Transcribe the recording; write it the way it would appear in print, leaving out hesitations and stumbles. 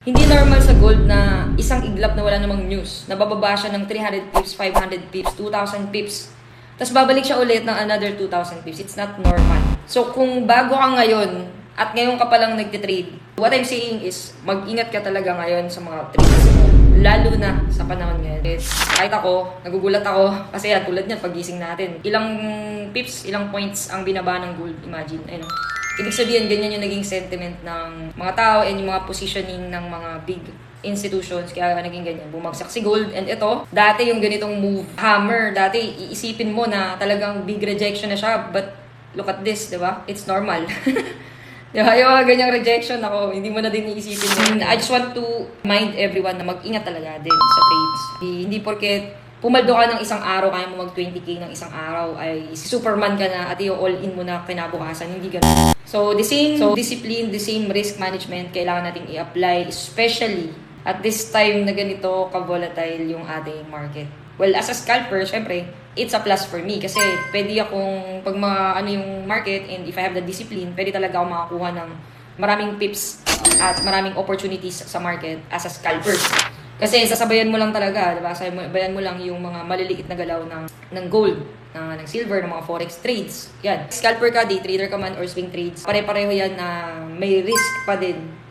Hindi normal sa gold na isang iglap na wala namang news. Nabababa siya ng 300 pips, 500 pips, 2,000 pips. Tapos babalik siya ulit ng another 2,000 pips. It's not normal. So kung bago ka ngayon at ngayon ka palang nagtitrade, what I'm saying is mag-ingat ka talaga ngayon sa mga trades mo. Lalo na sa panahon ngayon. Kahit ako, nagugulat ako kasi yan, tulad niyan, pagising natin. Ilang pips, ilang points ang binaba ng gold. Imagine, ayun. Ibig sabihin, ganyan yung naging sentiment ng mga tao and yung mga positioning ng mga big institutions. Kaya naging ganyan. Bumagsak si gold. And ito, dati yung ganitong move, hammer, dati iisipin mo na talagang big rejection na siya. But look at this, di ba? It's normal. Diba? Yung mga ganyang rejection ako, hindi mo na din iisipin. I just want to remind everyone na mag-ingat talaga din sa trades. Hindi porket pumaldo ka ng isang araw, kaya mo mag 20k ng isang araw, ay Superman ka na at yung all-in mo na kinabukasan. Hindi ganun. So, the same discipline, the same risk management, kailangan natin i-apply, especially at this time na ganito ka-volatile yung ating market. Well, as a scalper, syempre, it's a plus for me kasi pwede akong pag yung market and if I have the discipline, pwede talaga ako makakuha ng maraming pips at maraming opportunities sa market as a scalper. Kasi sasabayan mo lang talaga, diba? Sabayan mo lang yung mga maliliit na galaw ng gold, ng silver, ng mga forex trades. Yan. Scalper ka, day trader ka man, or swing trades. Pare-pareho yan na may risk pa din